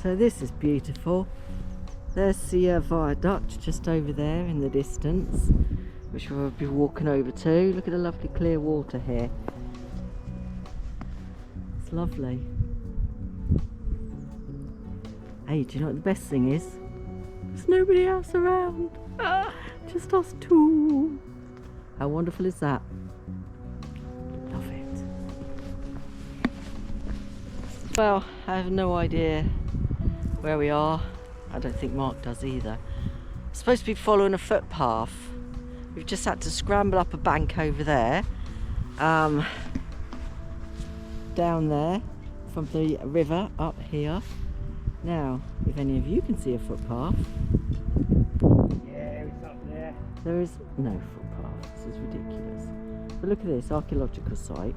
So this is beautiful. There's the viaduct just over there in the distance, which we'll be walking over to. Look at the lovely clear water here. It's lovely. Hey, do you know what the best thing is? There's nobody else around. Just us two. How wonderful is that? Love it. Well, I have no idea where we are. I don't think Mark does either. We're supposed to be following a footpath. We've just had to scramble up a bank over there, down there from the river up here. Now, if any of you can see a footpath, yeah, it's up there. There is no footpath. This is ridiculous. But look at this archaeological site.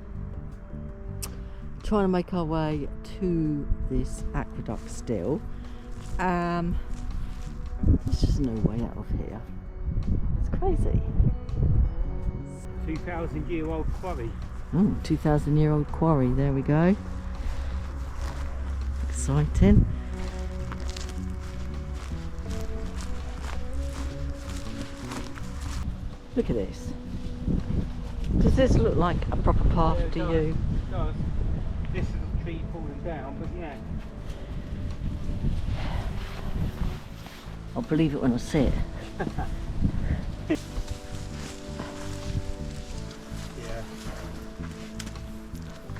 Trying to make our way to this aqueduct still. There's just no way out of here. It's crazy. 2,000-year-old quarry. Oh, 2,000-year-old quarry. There we go. Exciting. Look at this. Does this look like a proper path to you? It does. This is a tree falling down, but yeah. I'll believe it when I see it. Yeah.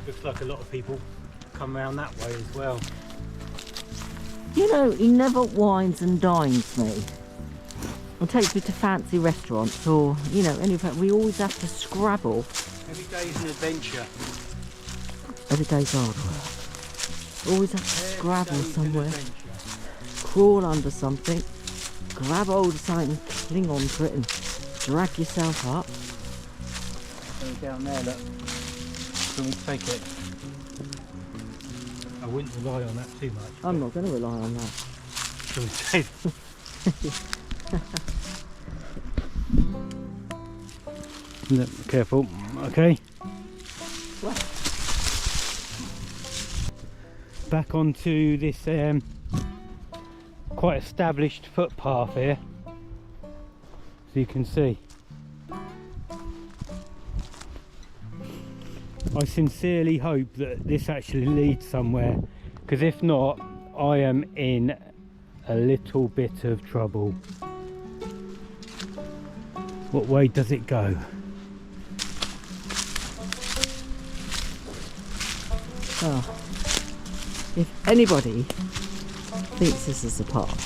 Looks like a lot of people come around that way as well. You know, he never wines and dines me. Or takes me to fancy restaurants or, you know, anywhere. We always have to scrabble. Every day is an adventure. Every day's hard work. Always have to scrabble somewhere. Crawl under something. Grab hold of something and cling onto it and drag yourself up. Go down there, look. Can we take it? I wouldn't rely on that too much. I'm not going to rely on that. Can we take Look, careful, okay. What? Back onto this quite established footpath here, so you can see. I sincerely hope that this actually leads somewhere, because if not, I am in a little bit of trouble. What way does it go? Oh. If anybody thinks this is a path.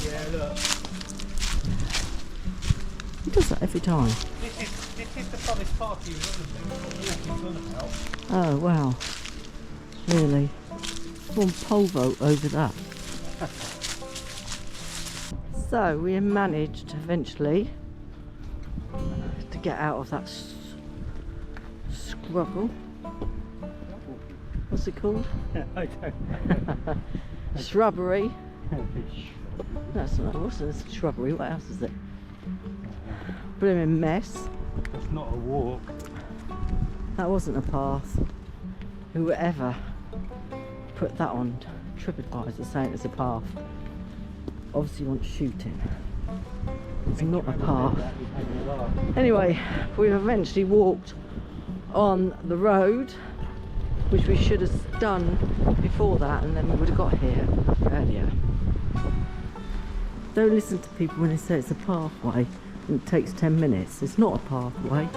Yeah, look. He does that every time. This is the funnest path you've ever been about. Oh wow. Really? One pole vault over that. So we managed eventually to get out of that scrubble. What's it called? I don't know. Shrubbery. That's not, what's this shrubbery? What else is it? Blooming mess. It's not a walk. That wasn't a path. Whoever put that on TripAdvisor saying it's a path obviously wants shooting. It's not a path. Anyway, we've eventually walked on the road, which we should have done before that, and then we would have got here earlier. Don't listen to people when they say it's a pathway and it takes 10 minutes. It's not a pathway.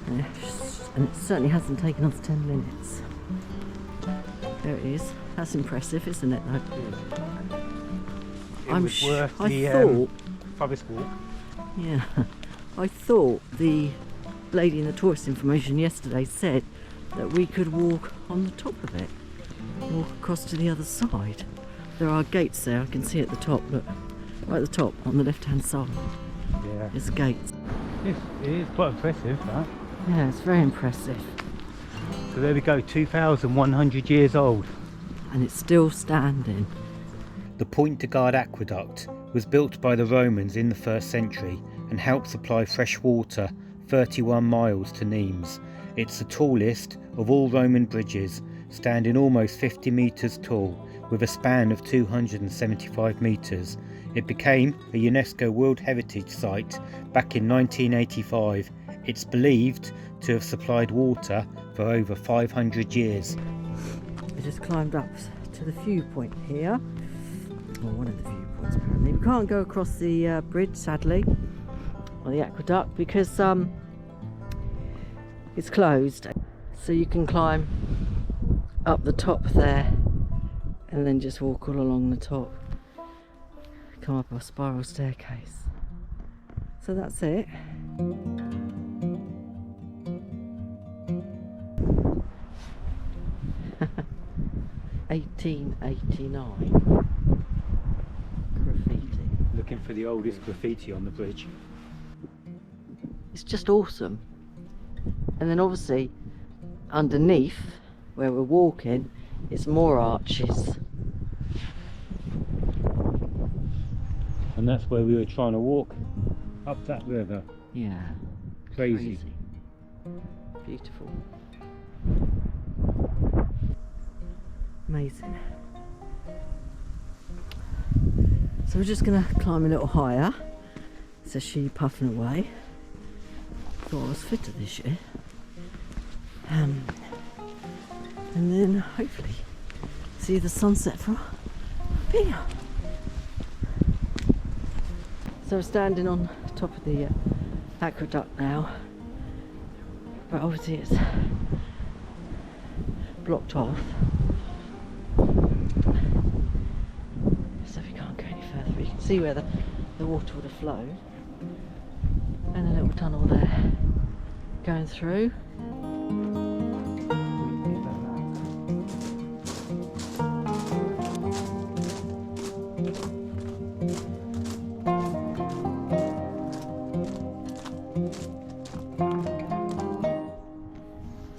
And it certainly hasn't taken us 10 minutes. There it is. That's impressive, isn't it? I thought. Forest walk. Yeah. I thought the lady in the tourist information yesterday said that we could walk on the top of it, walk across to the other side. There are gates there, I can see at the top, look, right at the top on the left hand side. Yeah. There's gates. It is quite impressive, that. Yeah, it's very impressive. So there we go, 2,100 years old. And it's still standing. The Point de Garde aqueduct was built by the Romans in the 1st century and helped supply fresh water 31 miles to Nimes. It's the tallest of all Roman bridges, standing almost 50 metres tall with a span of 275 metres. It became a UNESCO World Heritage Site back in 1985. It's believed to have supplied water for over 500 years. We just climbed up to the viewpoint here, or one of the viewpoints apparently. We can't go across the bridge, sadly, or the aqueduct, because it's closed. So you can climb up the top there and then just walk all along the top, come up a spiral staircase. So that's it. (1889) graffiti. Looking for the oldest graffiti on the bridge. It's just awesome. And then obviously underneath where we're walking, it's more arches. And that's where we were trying to walk, up that river. Yeah. Crazy. Beautiful. Amazing. So we're just gonna climb a little higher. So she puffing away. Thought I was fitter this year. And then hopefully see the sunset from up here. So we're standing on top of the aqueduct now, but obviously it's blocked off, so we can't go any further. But you can see where the water would have flowed, and a little tunnel there going through.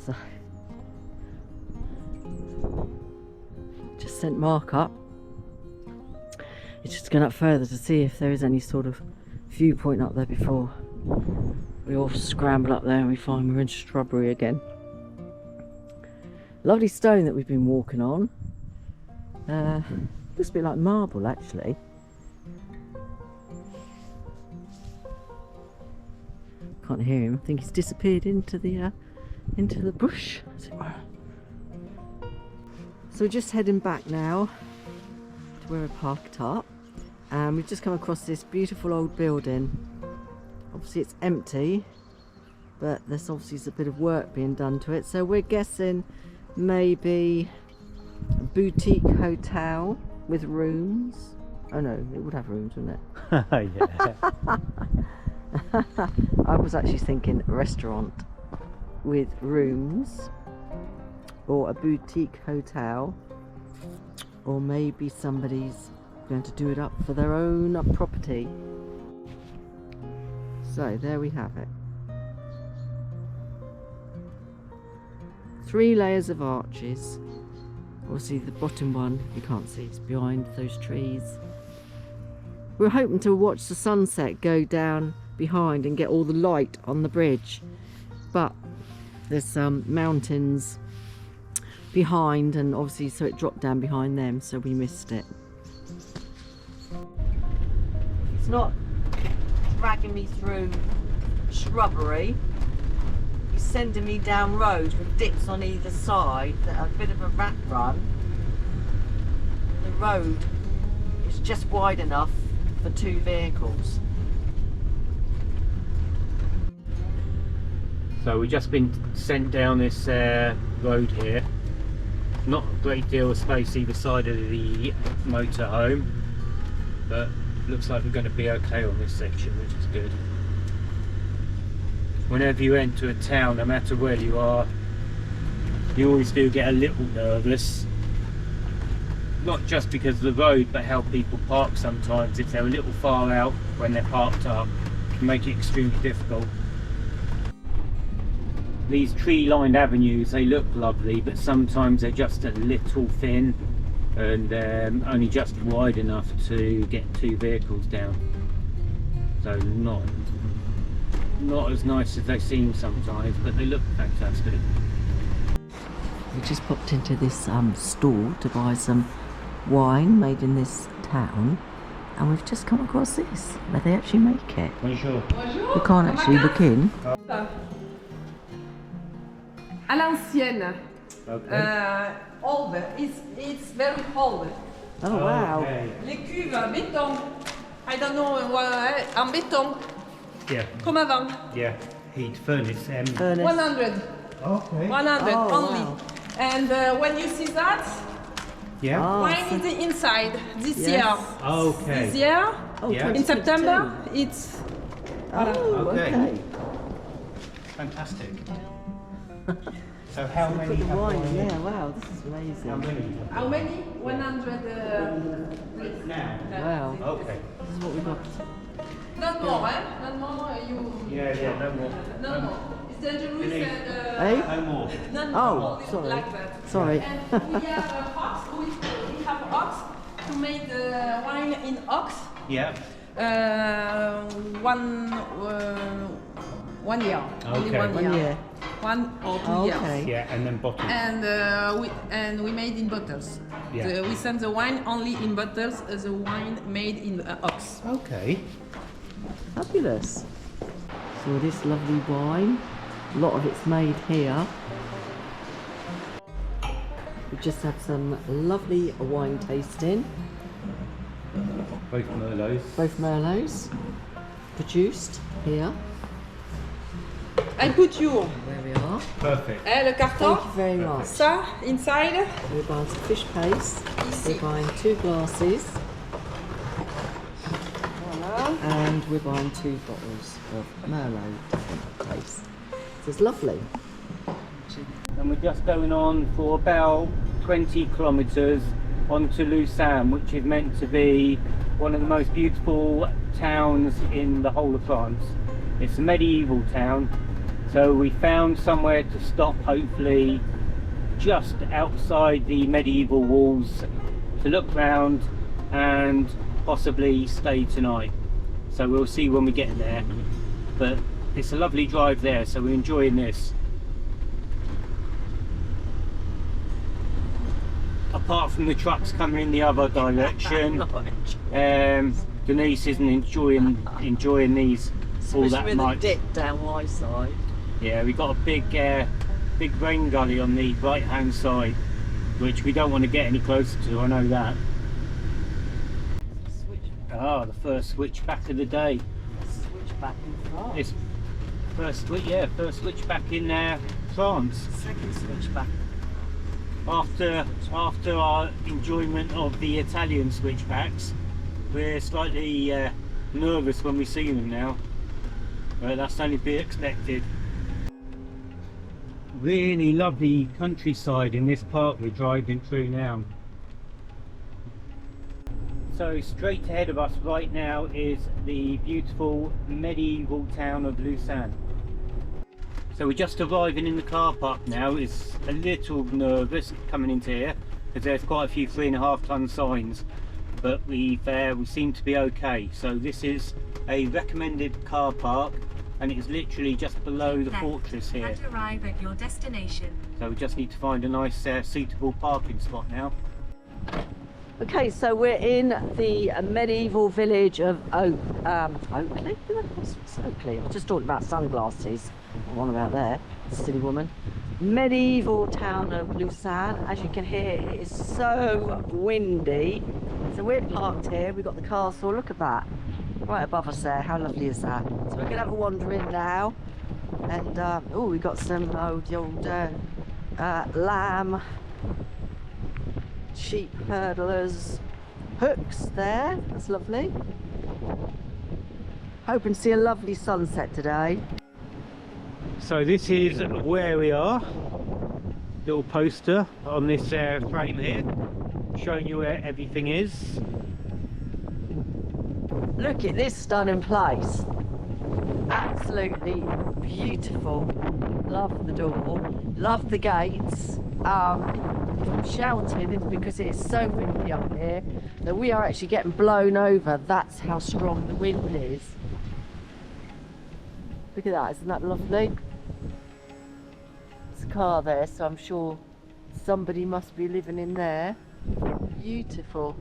So just sent Mark up. He's just going up further to see if there is any sort of viewpoint up there before we all scramble up there and we find we're in shrubbery again. Lovely stone that we've been walking on. Looks a bit like marble actually. Can't hear him. I think he's disappeared into the bush, as it were. So we're just heading back now to where we're parked up, and we've just come across this beautiful old building. Obviously it's empty, but there's obviously a bit of work being done to it, so we're guessing maybe a boutique hotel with rooms. Oh no, it would have rooms, wouldn't it? Yeah. I was actually thinking a restaurant with rooms, or a boutique hotel, or maybe somebody's going to do it up for their own property. So there we have it. 3 layers of arches. Obviously the bottom one you can't see, it's behind those trees. We're hoping to watch the sunset go down behind and get all the light on the bridge, but there's some mountains behind, and obviously so it dropped down behind them, so we missed it. It's not dragging me through shrubbery, he's sending me down roads with dips on either side that are a bit of a rat run. The road is just wide enough for 2 vehicles. So we've just been sent down this road here. Not a great deal of space either side of the motorhome, but looks like we're going to be okay on this section, which is good. Whenever you enter a town, no matter where you are, you always do get a little nervous. Not just because of the road, but how people park sometimes. If they're a little far out when they're parked up, it can make it extremely difficult. These tree-lined avenues, they look lovely, but sometimes they're just a little thin and only just wide enough to get 2 vehicles down. So not as nice as they seem sometimes, but they look fantastic. We just popped into this store to buy some wine made in this town, and we've just come across this, where they actually make it. Bonjour. We can't actually look in. À l'ancienne. Okay. Old. It's very old. Oh wow. Okay. Les cuves en béton. I don't know, en béton. Yeah. Comme avant. Yeah. Heat furnace. Furnace. 100. Okay. 100 Oh, only. wow. And when you see that, Yeah. Oh, wine so- is inside this Yes. year. Okay. This year, oh, Yeah. in 2022. September, it's Oh, Okay. okay. Fantastic. So how Put many the have wine in gone in? there. Wow, this is amazing. How many? how many? 100. Now. Wow, Okay. this is what we got. Not more, eh? Not more. You. Yeah. No more. No more. It's dangerous Any- and. Eh? No more. Not Oh, more, sorry. like that. Sorry. And we have ox. We have ox to make the wine in ox. Yeah. One year. Only Okay. 1 1 year. year. 1 or 2 Oh, years. okay. Yeah, and then bottle. And we made in bottles. Yeah. We send the wine only in bottles. The wine made in ox. Okay. Fabulous. So this lovely wine, a lot of it's made here. We've just had some lovely wine tasting, Both Merlots. both Merlots, produced here, I put you where we are. Perfect. le carton. Thank you very much. Ça inside. We're buying some fish paste, Ici. we're buying 2 glasses, Voilà. and we're buying 2 bottles of Merlot different taste. So it's lovely. And we're just going on for about 20 kilometres onto Lausanne, which is meant to be one of the most beautiful towns in the whole of France. It's a medieval town, so we found somewhere to stop, hopefully just outside the medieval walls, to look round and possibly stay tonight. So we'll see when we get there, but it's a lovely drive there, so we're enjoying this. Apart from the trucks coming in the other direction, Denise isn't enjoying these all that Especially with much. the dip down my side. Yeah, we got a big rain gully on the right hand side, which we don't want to get any closer to. I know that. Switch, Ah, the first switchback of the day. switch back in front. It's first switchback in France. Second switch back. After our enjoyment of the Italian switchbacks, we're slightly nervous when we see them now, but that's only to be expected. Really lovely countryside in this park we're driving through now. So straight ahead of us right now is the beautiful medieval town of Lausanne. So we're just arriving in the car park now. It's a little nervous coming into here because there's quite a few 3.5 ton signs, but we seem to be okay. So this is a recommended car park, and it's literally just below the fortress here. And arrive at your destination. So we just need to find a nice suitable parking spot now. Okay, so we're in the medieval village of Oakley. What's Oakley? I was just talking about sunglasses. One about there, silly woman. Medieval town of Lausanne. As you can hear, it is so windy. So we're parked here. We've got the castle. Look at that, right above us there. How lovely is that? So we're gonna have a wander in now, and oh, we've got some the old lamb. Sheep hurdlers hooks there. That's lovely. Hoping to see a lovely sunset today. So this is where we are. Little poster on this frame here, showing you where everything is. Look at this stunning place. Absolutely beautiful. Love the door. Love the gates. I'm shouting it's because it's so windy up here that we are actually getting blown over. That's how strong the wind is. Look at that, isn't that lovely? There's a car there, so I'm sure Somebody must be living in there. Beautiful.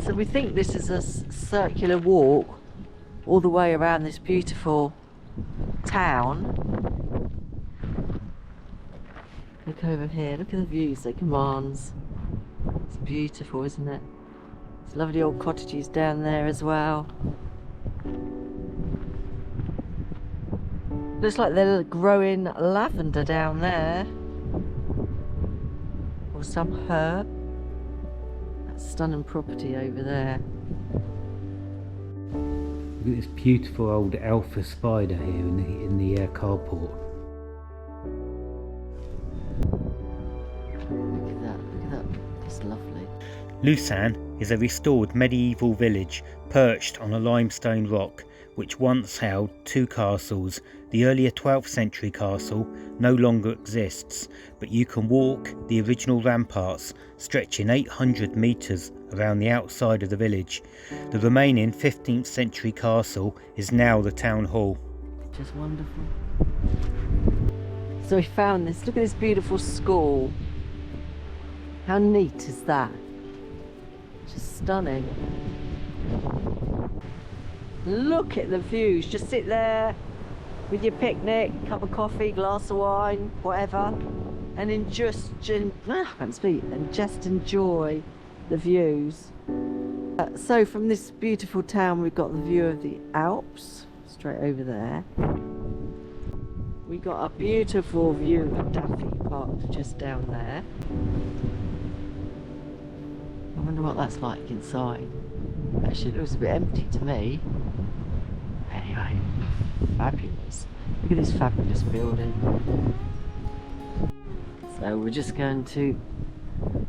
So we think this is a circular walk all the way around this beautiful town. Look over here, look at the views it commands. It's beautiful, isn't it? There's lovely old cottages down there as well. Looks like they're growing lavender down there. Or some herb. That stunning property over there. Look at this beautiful old alpha spider here in the carport. Look at that. That's lovely. Lusan is a restored medieval village perched on a limestone rock which once held two castles. The earlier 12th century castle no longer exists, but you can walk the original ramparts stretching 800 metres around the outside of the village. The remaining 15th century castle is now the town hall. Just wonderful. So we found this. Look at this beautiful school. How neat is that? Just stunning. Look at the views. Just sit there with your picnic, cup of coffee, glass of wine, whatever, and just enjoy the views. So from this beautiful town, we've got the view of the Alps straight over there. We got a beautiful view of Daffy Park just down there. I wonder what that's like inside. Actually, it looks a bit empty to me. Anyway, fabulous. Look at this fabulous building. So we're just going to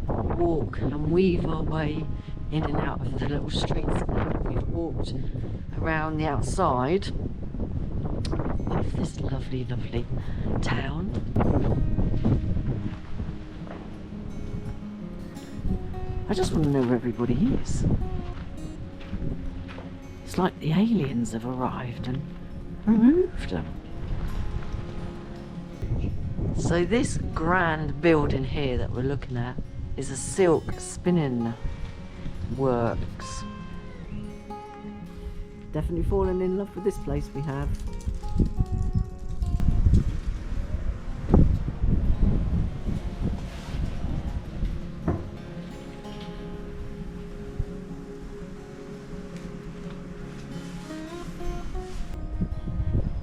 walk and weave our way in and out of the little streets that we've walked around the outside of this lovely, lovely town. I just want to know where everybody is. It's like the aliens have arrived and removed them. So this grand building here that we're looking at is a silk spinning works. Definitely fallen in love with this place we have.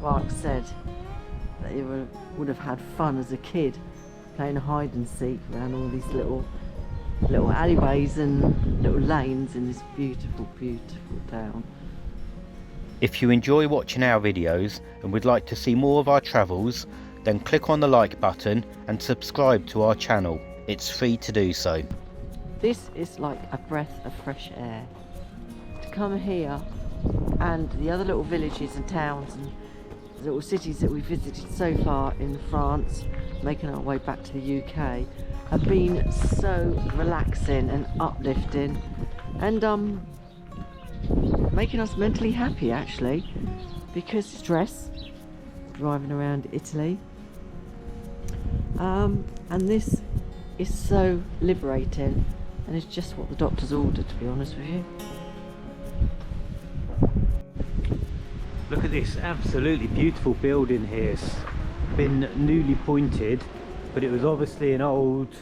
Mark said that he would have had fun as a kid playing hide and seek around all these little alleyways and little lanes in this beautiful, beautiful town. If you enjoy watching our videos and would like to see more of our travels, then click on the like button and subscribe to our channel. It's free to do so. This is like a breath of fresh air. To come here, and the other little villages and towns and little cities that we've visited so far in France, making our way back to the UK, have been so relaxing and uplifting and making us mentally happy, actually, because stress driving around Italy, and this is so liberating, and it's just what the doctors ordered, to be honest with you. Look at this absolutely beautiful building here. It's been newly pointed, but it was obviously an old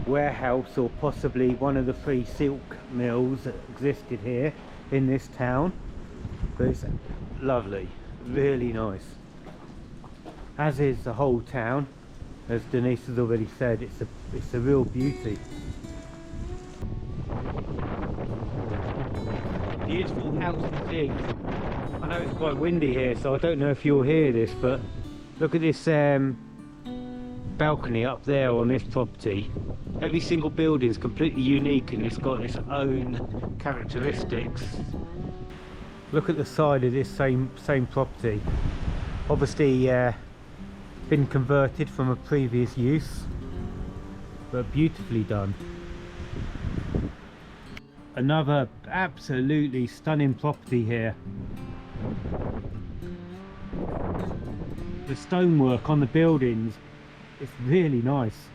warehouse or possibly one of the 3 silk mills that existed here in this town. But it's lovely, really nice. As is the whole town, as Denise has already said. It's a real beauty. Beautiful house to see. I know it's quite windy here, so I don't know if you'll hear this, but look at this balcony up there on this property. Every single building is completely unique and it's got its own characteristics. Look at the side of this same property. Obviously been converted from a previous use, but beautifully done. Another absolutely stunning property here. The stonework on the buildings is really nice.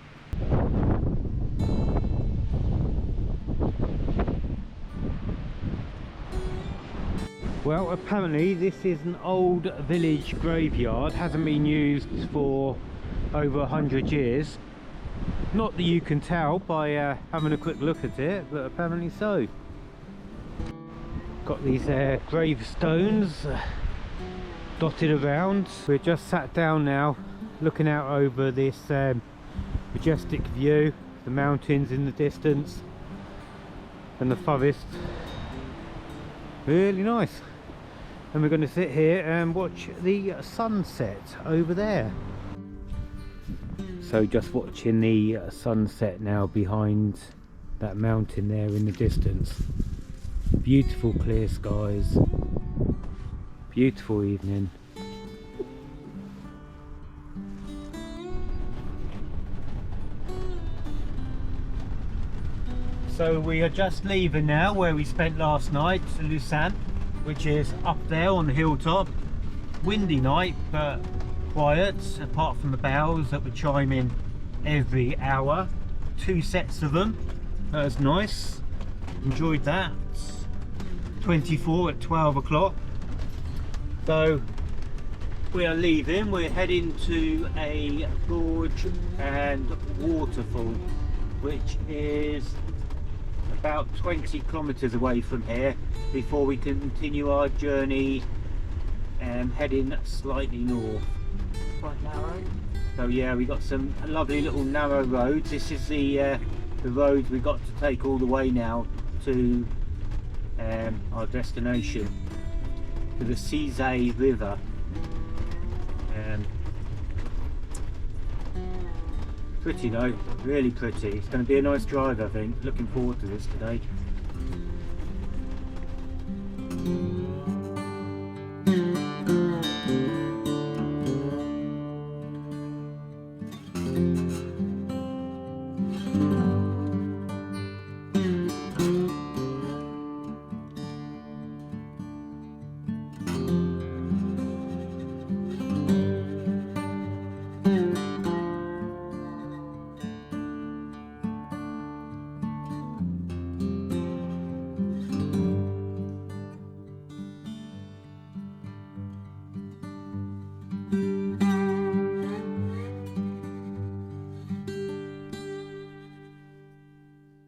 Well, apparently this is an old village graveyard, hasn't been used for over 100 years. Not that you can tell by having a quick look at it, but apparently so. Got these gravestones dotted around. We're just sat down now, looking out over this majestic view, the mountains in the distance and the forest. Really nice. And we're going to sit here and watch the sunset over there. So just watching the sunset now behind that mountain there in the distance. Beautiful clear skies, beautiful evening. So we are just leaving now where we spent last night, Lucerne, which is up there on the hilltop. Windy night, but quiet, apart from the bells that were chiming every hour. 2 sets of them. That was nice. Enjoyed that. 24 at 12 o'clock. So we are leaving. We're heading to a gorge and waterfall, which is about 20 kilometers away from here, before we continue our journey heading slightly north. Quite narrow. So yeah, we got some lovely little narrow roads. This is the road we got to take all the way now to our destination, to the Cizay River. Pretty though, really pretty. It's going to be a nice drive, I think. Looking forward to this today.